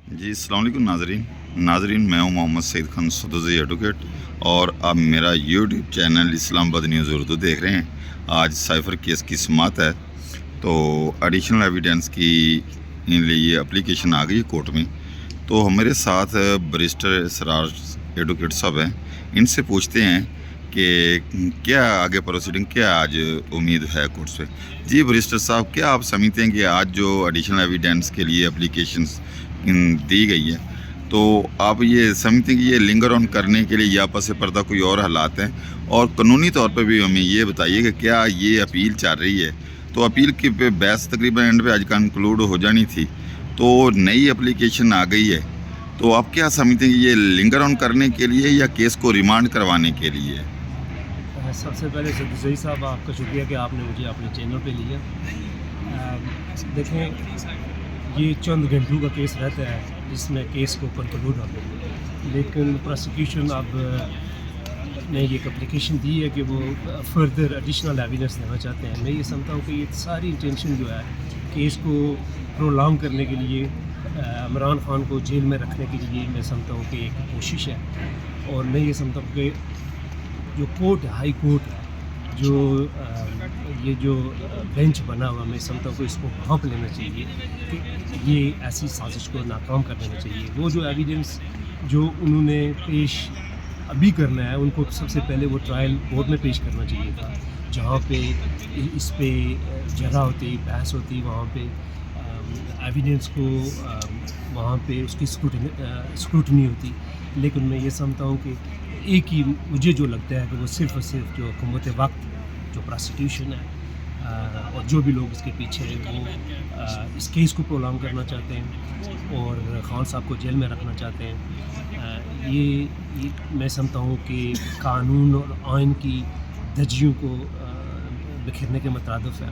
جی السلام علیکم ناظرین میں ہوں محمد سعید خان سدوزی ایڈوکیٹ اور آپ میرا یوٹیوب چینل اسلام آباد نیوز اردو دیکھ رہے ہیں۔ آج سائفر کیس کی سماعت ہے تو ایڈیشنل ایویڈنس کی لیے اپلیکیشن آ گئی کورٹ میں، تو ہمارے ساتھ بریسٹر اسرار ایڈوکیٹ صاحب ہیں، ان سے پوچھتے ہیں کہ کیا آگے پروسیڈنگ کیا آج امید ہے کورٹ سے۔ جی بریسٹر صاحب، کیا آپ سمجھتے ہیں کہ آج جو ایڈیشنل ایویڈنس کے لیے اپلیکیشنز دی گئی ہے تو آپ یہ سمجھتے ہیں کہ یہ لنگر آن کرنے کے لیے یا پس پردہ کوئی اور حالات ہیں؟ اور قانونی طور پہ بھی ہمیں یہ بتائیے کہ کیا یہ اپیل چل رہی ہے تو اپیل کی بحث تقریباً اینڈ پہ آج کنکلوڈ ہو جانی تھی، تو نئی اپلیکیشن آ گئی ہے، تو آپ کیا سمجھتے ہیں کہ یہ لنگر آن کرنے کے لیے یا کیس کو ریمانڈ کروانے کے لیے؟ سب سے پہلے سدوزی صاحب آپ کا شکریہ کہ آپ نے مجھے اپنے چینل پہ لیا۔ دیکھیں، یہ چند گھنٹوں کا کیس رہتا ہے جس میں کیس کو کنکلوڈ ہوتے ہیں، لیکن پروسیکیوشن اب نے ایک اپلیکیشن دی ہے کہ وہ فردر ایڈیشنل ایویڈنس دینا چاہتے ہیں۔ میں یہ سمجھتا ہوں کہ یہ ساری انٹینشن جو ہے کیس کو پرولانگ کرنے کے لیے، عمران خان کو جیل میں رکھنے کے لیے، میں سمجھتا ہوں کہ ایک کوشش ہے۔ اور میں یہ سمجھتا ہوں کہ جو کورٹ ہے، ہائی کورٹ ہے، جو یہ جو بینچ بنا ہوا، میں سمجھتا ہوں کہ اس کو بھانپ لینا چاہیے کہ یہ ایسی سازش کو ناکام کر دینا چاہیے۔ وہ جو ایویڈنس جو انہوں نے پیش ابھی کرنا ہے، ان کو سب سے پہلے وہ ٹرائل کورٹ میں پیش کرنا چاہیے تھا، جہاں پہ اس پہ جرا ہوتی، بحث ہوتی، وہاں پہ ایویڈنس کو وہاں پہ اس کی اسکروٹنی ہوتی۔ لیکن میں یہ سمجھتا ہوں کہ ایک ہی مجھے جو لگتا ہے کہ وہ صرف اور صرف جو حکومت وقت، جو پروسیکیوشن ہے اور جو بھی لوگ اس کے پیچھے ہیں، وہ اس کیس کو پرولانگ کرنا چاہتے ہیں اور خان صاحب کو جیل میں رکھنا چاہتے ہیں۔ یہ میں سمجھتا ہوں کہ قانون اور آئین کی دھجیوں کو بکھیرنے کے مترادف ہے،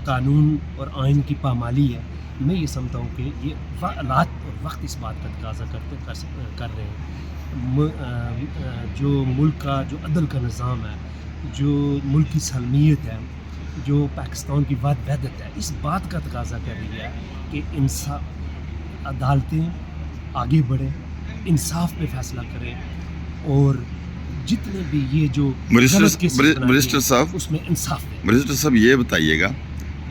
قانون اور آئین کی پامالی ہے۔ میں یہ سمجھتا ہوں کہ یہ حالات اور وقت اس بات کا تقاضا کر رہے ہیں۔ جو ملک کا جو عدل کا نظام ہے، جو ملک کی سالمیت ہے، جو پاکستان کی وحدت ہے، اس بات کا تقاضا کر رہی ہے کہ عدالتیں آگے بڑھیں، انصاف پہ فیصلہ کریں اور جتنے بھی یہ جو بریسٹر صاحب اس میں انصاف دیں۔ بریسٹر صاحب یہ بتائیے گا،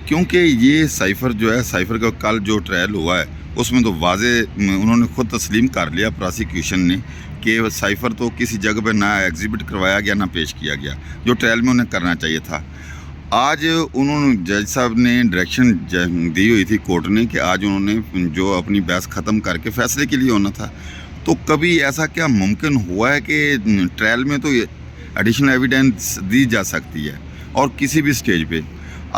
کیونکہ یہ سائفر جو ہے، سائفر کا کل جو ٹرائل ہوا ہے اس میں تو واضح انہوں نے خود تسلیم کر لیا پروسیکیوشن نے کہ سائفر تو کسی جگہ پہ نہ ایگزیبٹ کروایا گیا، نہ پیش کیا گیا، جو ٹرائل میں انہیں کرنا چاہیے تھا۔ آج انہوں نے جج صاحب نے ڈائریکشن دی ہوئی تھی کورٹ نے کہ آج انہوں نے جو اپنی بحث ختم کر کے فیصلے کے لیے ہونا تھا، تو کبھی ایسا کیا ممکن ہوا ہے کہ ٹرائل میں تو ایڈیشنل ایویڈنس دی جا سکتی ہے اور کسی بھی سٹیج پہ؟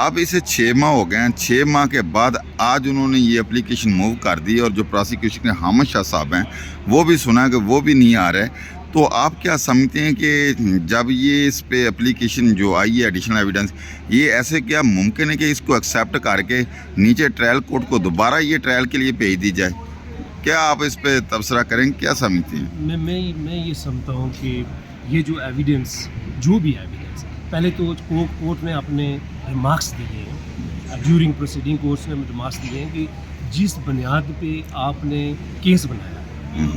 اب اسے 6 ماہ ہو گئے ہیں، 6 ماہ کے بعد آج انہوں نے یہ اپلیکیشن موو کر دی اور جو پروسیکیوشن کے حامد شاہ صاحب ہیں وہ بھی سنا کہ وہ بھی نہیں آ رہے، تو آپ کیا سمجھتے ہیں کہ جب یہ اس پہ اپلیکیشن جو آئی ہے ایڈیشنل ایویڈنس، یہ ایسے کیا ممکن ہے کہ اس کو ایکسیپٹ کر کے نیچے ٹرائل کورٹ کو دوبارہ یہ ٹرائل کے لیے بھیج دی جائے؟ کیا آپ اس پہ تبصرہ کریں، کیا سمجھتے ہیں؟ میں یہ سمجھتا ہوں کہ یہ جو ایویڈنس، جو بھی ایویڈنس، پہلے تو کورٹ نے اپنے ریمارکس دیے ہیں، ڈیورنگ پروسیڈنگ کورٹس نے ریمارکس دیے ہیں کہ جس بنیاد پہ آپ نے کیس بنایا ہے،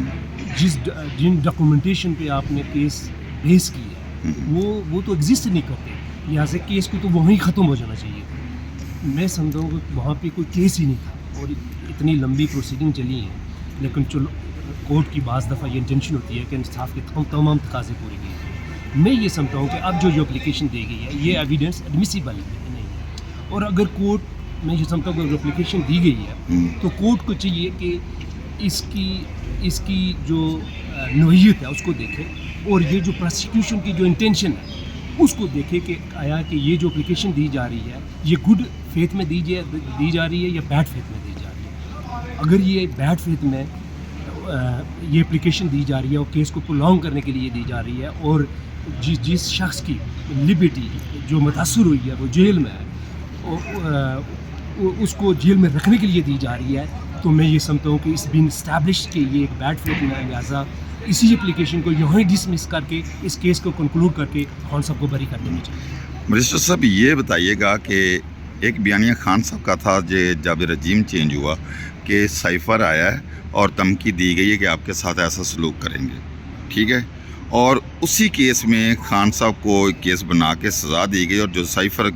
جن ڈاکومنٹیشن پہ آپ نے کیس بیس کی ہے، وہ تو ایگزسٹ نہیں کرتے، لہٰذا کیس کو تو وہیں ختم ہو جانا چاہیے تھا۔ میں سمجھتا ہوں کہ وہاں پہ کوئی کیس ہی نہیں تھا اور اتنی لمبی پروسیڈنگ چلی ہیں، لیکن چلو کورٹ کی بعض دفعہ یہ انٹینشن ہوتی ہے کہ انصاف کے تمام تقاضے پورے کیے جائیں۔ میں یہ سمجھتا ہوں کہ اب جو اپلیکیشن دی گئی ہے یہ ایویڈنس ایڈمیسیبل نہیں ہے، اور اگر کورٹ، میں یہ سمجھتا ہوں کہ اگر اپلیکیشن دی گئی ہے تو کورٹ کو چاہیے کہ اس کی جو نوعیت ہے اس کو دیکھے اور یہ جو پروسیکیوشن کی جو انٹینشن ہے اس کو دیکھے کہ آیا کہ یہ جو اپلیکیشن دی جا رہی ہے یہ گڈ فیتھ میں دی جا رہی ہے یا بیڈ فیتھ میں دی جا رہی ہے۔ اگر یہ بیڈ فیتھ میں یہ اپلیکیشن دی جا رہی ہے اور کیس کو پرولانگ کرنے کے لیے دی جا رہی ہے اور جس شخص کی لبرٹی جو متاثر ہوئی ہے وہ جیل میں ہے، اس کو جیل میں رکھنے کے لیے دی جا رہی ہے، تو میں یہ سمجھتا ہوں کہ اس بین اسٹیبلش کہ یہ ایک بیڈ فیتھ میں ہے، لہٰذا اسی اپلیکیشن کو یہاں ہی ڈسمس کر کے اس کیس کو کنکلوڈ کر کے خان صاحب کو بری کر دینی چاہیے۔ منسٹر صاحب یہ بتائیے گا کہ ایک بیانیہ خان صاحب کا تھا جب رجیم چینج ہوا کہ سائفر آیا ہے اور دھمکی دی گئی ہے کہ آپ کے ساتھ ایسا سلوک کریں گے، ٹھیک ہے، اور اسی کیس میں خان صاحب کو ایک کیس بنا کے سزا دی گئی، اور جو سائفر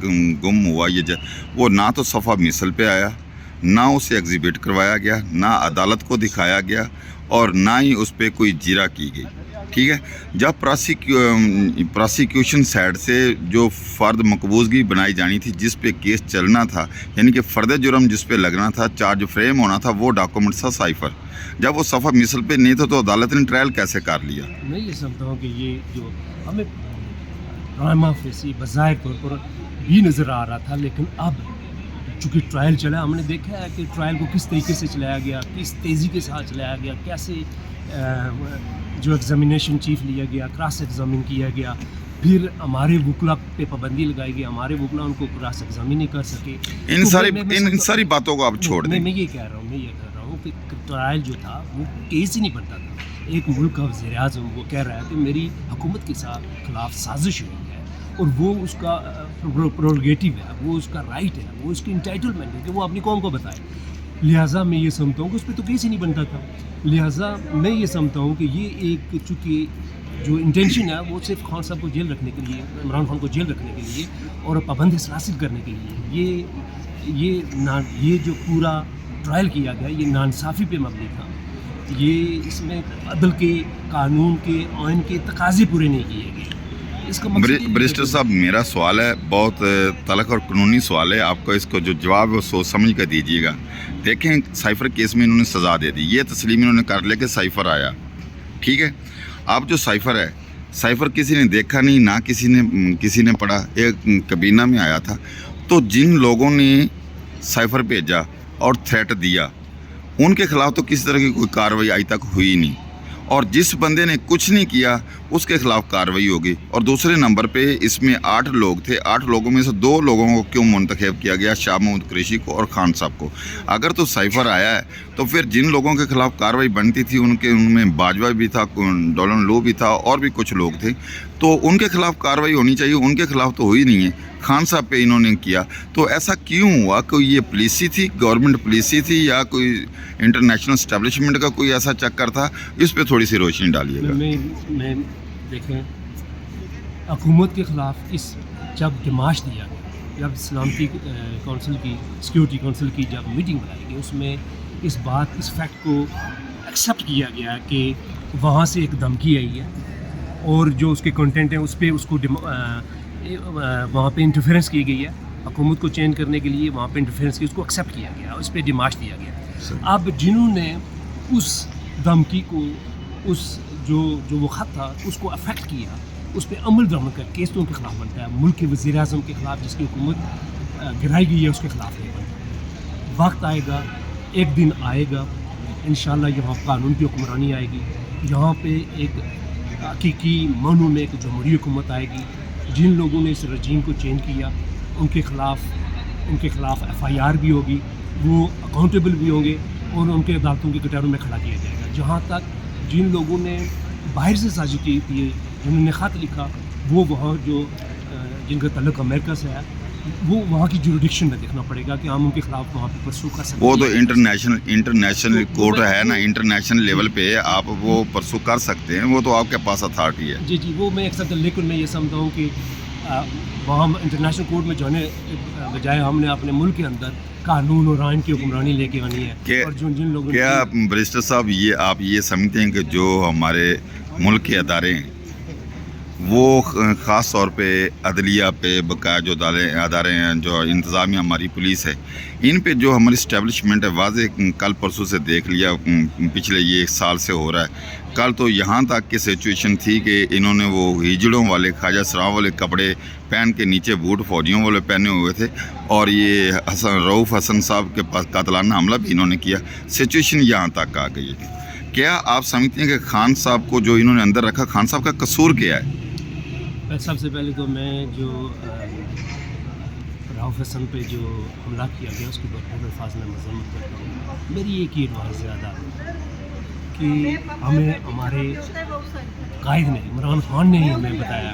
گم ہوا وہ نہ تو صفحہ مثل پہ آیا، نہ اسے ایگزیبٹ کروایا گیا، نہ عدالت کو دکھایا گیا، اور نہ ہی اس پہ کوئی جرح کی گئی، ٹھیک ہے۔ جب پراسیکیوشن سائڈ سے جو فرد مقبوضگی بنائی جانی تھی، جس پہ کیس چلنا تھا، یعنی کہ فرد جرم جس پہ لگنا تھا، چارج فریم ہونا تھا، وہ ڈاکومنٹ تھا سائفر، جب وہ صفحہ مثل پہ نہیں تھا تو عدالت نے ٹرائل کیسے کر لیا؟ میں یہ سمجھتا ہوں کہ یہ جو ہمیں ڈرامہ فیسی بظاہر طور پر بھی نظر آ رہا تھا، لیکن اب چونکہ ٹرائل چلا، ہم نے دیکھا ہے کہ ٹرائل کو کس طریقے سے چلایا گیا، کس تیزی کے ساتھ چلایا گیا، کیسے جو ایگزامینیشن چیف لیا گیا، کراس ایگزامن کیا گیا، پھر ہمارے وکلا پہ پابندی لگائی گئی، ہمارے وکلا ان کو کراس ایگزامن نہیں کر سکے۔ ان ساری باتوں کو آپ چھوڑ دیں۔ میں یہ کہہ رہا ہوں کہ ٹرائل جو تھا وہ کیس ہی نہیں بنتا تھا۔ ایک ملک کا وزیر اعظم وہ کہہ رہا ہے کہ میری حکومت کے خلاف سازش ہوئی ہے، اور وہ اس کا پروگیٹو ہے، وہ اس کا رائٹ ہے، وہ اس کی انٹائٹلمنٹ ہے کہ وہ اپنی قوم کو بتائے۔ لہٰذا میں یہ سمجھتا ہوں کہ اس پہ تو کیس ہی نہیں بنتا تھا۔ لہٰذا میں یہ سمجھتا ہوں کہ یہ ایک جو انٹینشن ہے وہ صرف خان صاحب کو جیل رکھنے کے لیے، عمران خان کو جیل رکھنے کے لیے اور پابند حاصل کرنے کے لیے، یہ جو پورا ٹرائل کیا گیا یہ ناانصافی پہ مبنی تھا۔ یہ اس میں عدل کے، قانون کے، آئین کے تقاضے پورے نہیں کیے گئے۔ اس کا بریسٹر صاحب، میرا سوال ہے، بہت تلخ اور قانونی سوال ہے، آپ کو اس کو جو جواب ہے وہ سوچ سمجھ کر دیجیے گا۔ دیکھیں، سائفر کیس میں انہوں نے سزا دے دی، یہ تسلیم انہوں نے کر لیا کہ سائفر آیا، ٹھیک ہے۔ اب جو سائفر ہے، سائفر کسی نے دیکھا نہیں، نہ کسی نے پڑھا، ایک کابینہ میں آیا تھا، تو جن لوگوں نے سائفر بھیجا اور تھریٹ دیا ان کے خلاف تو کسی طرح کی کوئی کارروائی آج تک ہوئی نہیں، اور جس بندے نے کچھ نہیں کیا اس کے خلاف کارروائی ہوگی۔ اور دوسرے نمبر پہ اس میں 8 لوگ تھے، 8 لوگوں میں سے 2 لوگوں کو کیوں منتخب کیا گیا، شاہ محمود قریشی کو اور خان صاحب کو؟ اگر تو سائفر آیا ہے تو پھر جن لوگوں کے خلاف کارروائی بنتی تھی ان میں باجوہ بھی تھا، ڈولن لو بھی تھا، اور بھی کچھ لوگ تھے، تو ان کے خلاف کارروائی ہونی چاہیے، ان کے خلاف تو ہوئی نہیں ہے، خان صاحب پہ انہوں نے کیا۔ تو ایسا کیوں ہوا؟ کوئی یہ پالیسی تھی، گورنمنٹ پالیسی تھی، یا کوئی انٹرنیشنل اسٹیبلشمنٹ کا کوئی ایسا چکر تھا؟ اس پہ تھوڑی سی روشنی ڈالیے گا۔ میں دیکھیں، حکومت کے خلاف جب ڈیمارچ دیا گیا، جب سلامتی کونسل کی، سیکیورٹی کونسل کی جب میٹنگ بنائی گئی، اس میں اس فیکٹ کو ایکسیپٹ کیا گیا کہ وہاں سے ایک دھمکی آئی ہے، اور جو اس کے کنٹینٹ ہیں اس پہ اس کو وہاں پہ انٹرفیئرنس کی گئی ہے، حکومت کو چینج کرنے کے لیے وہاں پہ انٹرفیئرنس کی، اس کو ایکسیپٹ کیا گیا، اس پہ ڈیمارچ دیا گیا۔ اب جنہوں نے اس دھمکی کو، جو وہ خط تھا اس کو افیکٹ کیا، اس پہ عمل درآمد کر کیس تو ان کے خلاف بنتا ہے۔ ملک کے وزیر اعظم کے خلاف جس کی حکومت گرائی گئی ہے اس کے خلاف نہیں بنتا۔ وقت آئے گا، ایک دن آئے گا، انشاءاللہ یہاں قانون کی حکمرانی آئے گی، یہاں پہ ایک حقیقی معنوں میں ایک جمہوری حکومت آئے گی۔ جن لوگوں نے اس رجیم کو چینج کیا ان کے خلاف FIR بھی ہوگی، وہ اکاؤنٹیبل بھی ہوں گے، اور ان کے عدالتوں کے کٹہروں میں کھڑا کیا جائے گا۔ جہاں تک جن لوگوں نے باہر سے سازش کی تھی، جنہوں نے خط لکھا، وہ وہاں جن کا تعلق امریکہ سے ہے، وہ وہاں کی جوریڈکشن میں دیکھنا پڑے گا کہ ہم ان کے خلاف وہاں پہ پرسو کر سکتے ہیں۔ وہ تو انٹرنیشنل کورٹ ہے نا، انٹرنیشنل لیول پہ آپ وہ پرسو کر سکتے ہیں، وہ تو آپ کے پاس اتھارٹی ہے۔ جی وہ میں ایک لیکن میں یہ سمجھتا ہوں کہ وہاں انٹرنیشنل کورٹ میں جانے بجائے ہم نے اپنے ملک کے اندر قانون اور آئین کی حکمرانی لے کے آنی ہے۔ اور جن لوگوں کیا بریسٹر صاحب آپ یہ سمجھتے ہیں کہ جو ہمارے ملک کے ادارے ہیں وہ خاص طور پہ عدلیہ پہ بقایا جو ادارے ہیں، جو انتظامیہ ہماری پولیس ہے، ان پہ جو ہماری اسٹیبلشمنٹ ہے، واضح کل پرسوں سے دیکھ لیا، پچھلے یہ 1 سال سے ہو رہا ہے، کل تو یہاں تک کی سچویشن تھی کہ انہوں نے وہ ہجڑوں والے، خواجہ سراؤں والے کپڑے پہن کے نیچے بوٹ فوجیوں والے پہنے ہوئے تھے، اور یہ رؤوف حسن صاحب کے پاس قاتلانہ حملہ بھی انہوں نے کیا۔ سچویشن یہاں تک آ گئی ہے۔ کیا آپ سمجھتے ہیں کہ خان صاحب کو جو انہوں نے اندر رکھا، خان صاحب کا قصور کیا ہے؟ سب سے پہلے تو میں جو رؤوف حسن پہ جو حملہ کیا گیا اس کی بہت الفاظ میں مذمت کرتا ہوں۔ میری ایک ہی ایڈوائس زیادہ کہ ہمیں ہمارے قائد نے، عمران خان نے ہی ہمیں بتایا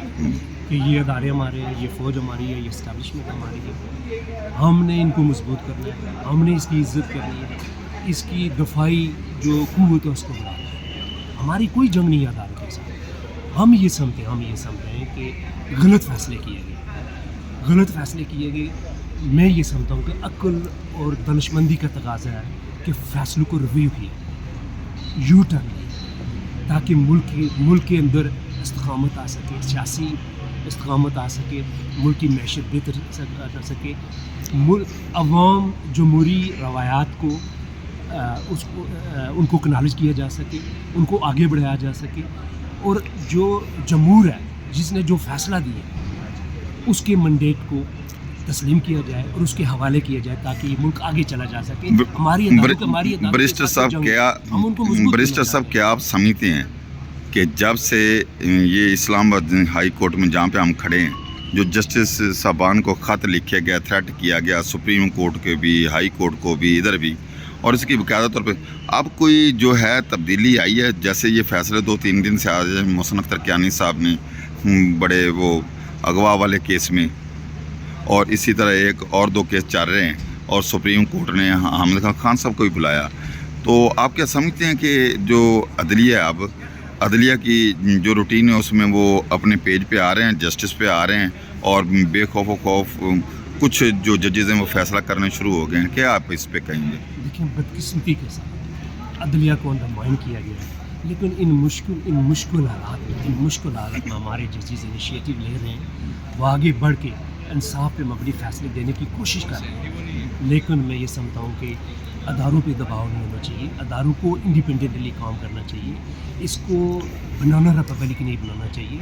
کہ یہ ادارے ہمارے ہیں, یہ فوج ہماری ہے, یہ اسٹیبلشمنٹ ہماری ہے, ہم نے ان کو مضبوط کرنا ہے, ہم نے اس کی عزت کرنی ہے, اس کی دفاعی جو قوت ہے اس کو بڑھانا ہے. ہماری کوئی جنگ نہیں ہے اداروں کے ساتھ. ہم یہ سمجھتے ہیں کہ غلط فیصلے کیے گئے. میں یہ سمجھتا ہوں کہ عقل اور دانشمندی کا تقاضا ہے کہ فیصلوں کو ریویو کیا, یو ٹرن لیا, تاکہ ملک کے اندر استقامت آ سکے, سیاسی استقامت آ سکے, ملک کی معیشت بہتر کر سکے, عوام جمہوری روایات کو ان کو اکنالج کیا جا سکے, ان کو آگے بڑھایا جا سکے, اور جو جمہور ہے جس نے جو فیصلہ دیا اس کے منڈیٹ کو تسلیم کیا جائے اور اس کے حوالے کیا جائے تاکہ یہ ملک آگے چلا جا سکے. برسٹر صاحب کیا آپ سمجھتے ہیں کہ جب سے یہ اسلام آباد ہائی کورٹ میں جہاں پہ ہم کھڑے ہیں, جو جسٹس صاحبان کو خط لکھا گیا, تھریٹ کیا گیا, سپریم کورٹ کے بھی, ہائی کورٹ کو بھی, ادھر بھی, اور اس کی باقاعدہ طور پہ اب کوئی جو ہے تبدیلی آئی ہے؟ جیسے یہ فیصلے 2-3 دن سے آج محسن اختر کیانی صاحب نے بڑے وہ اغوا والے کیس میں, اور اسی طرح ایک اور 2 کیس چل رہے ہیں, اور سپریم کورٹ نے حامد خان صاحب کو بھی بلایا. تو آپ کیا سمجھتے ہیں کہ جو عدلیہ اب عدلیہ کی جو روٹین ہے اس میں وہ اپنے پیج پہ آ رہے ہیں, جسٹس پہ آ رہے ہیں, اور بے خوف و خوف کچھ جو ججز ہیں وہ فیصلہ کرنے شروع ہو گئے ہیں؟ کیا آپ اس پہ کہیں گے؟ دیکھیں, بدقسمتی کے ساتھ عدلیہ کو انڈرمائن کیا گیا ہے, لیکن ان مشکل حالات میں ہمارے ججز انیشیٹو لے رہے ہیں, وہ آگے بڑھ کے انصاف پہ مبنی فیصلے دینے کی کوشش کر رہے ہیں. لیکن میں یہ سمجھتا ہوں کہ اداروں پہ دباؤ نہیں ہونا چاہیے, اداروں کو انڈیپینڈنٹلی کام کرنا چاہیے, اس کو بنانا ریپبلک نہیں بنانا چاہیے.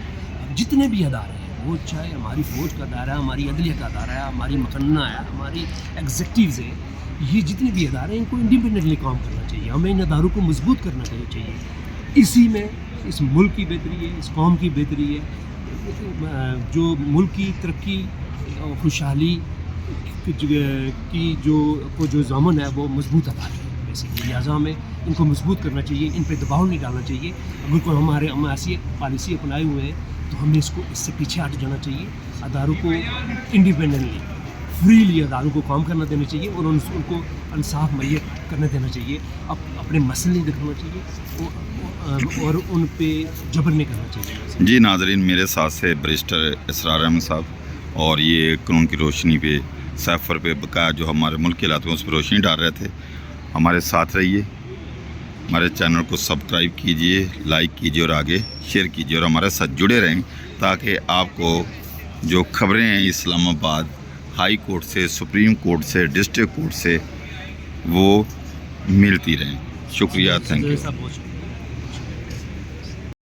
جتنے بھی ادارے ہیں, وہ چاہے ہماری فوج کا ادارہ ہے, ہماری عدلیہ کا ادارہ ہے, ہماری مقننہ ہے, ہماری ایگزیکٹیوز ہیں, یہ جتنے بھی ادارے ہیں ان کو انڈیپینڈنٹلی کام کرنا چاہیے. ہمیں ان اداروں کو مضبوط کرنا چاہیے. اسی میں اس ملک کی بہتری ہے, اس قوم کی بہتری ہے, جو ملک کی ترقی خوشحالی کی جو ضامن ہے وہ مضبوط ادارے ہیں بیسیکلی. لہٰذا ہمیں ان کو مضبوط کرنا چاہیے, ان پہ دباؤ نہیں ڈالنا چاہیے. اگر کوئی ہم ایسی پالیسی اپنائے ہوئے ہیں تو ہمیں اس سے پیچھے ہٹ جانا چاہیے. اداروں کو انڈیپینڈنٹلی فریلی اداروں کو کام کرنا دینا چاہیے, اور ان کو انصاف مہیا کرنے دینا چاہیے. اپنے مسئلے نہیں دکھانا چاہیے اور ان پہ جبر نہیں کرنا چاہیے. جی ناظرین, میرے ساتھ سے برسٹر اسرار احمد صاحب, اور یہ قانون کی روشنی پہ سیفر پہ بقایا جو ہمارے ملک کے علاقے میں اس پہ روشنی ڈال رہے تھے. ہمارے ساتھ رہیے, ہمارے چینل کو سبسکرائب کیجئے, لائک کیجئے اور آگے شیئر کیجئے, اور ہمارے ساتھ جڑے رہیں تاکہ آپ کو جو خبریں ہیں اسلام آباد ہائی کورٹ سے, سپریم کورٹ سے, ڈسٹرکٹ کورٹ سے, وہ ملتی رہیں. شکریہ, تھینک یو.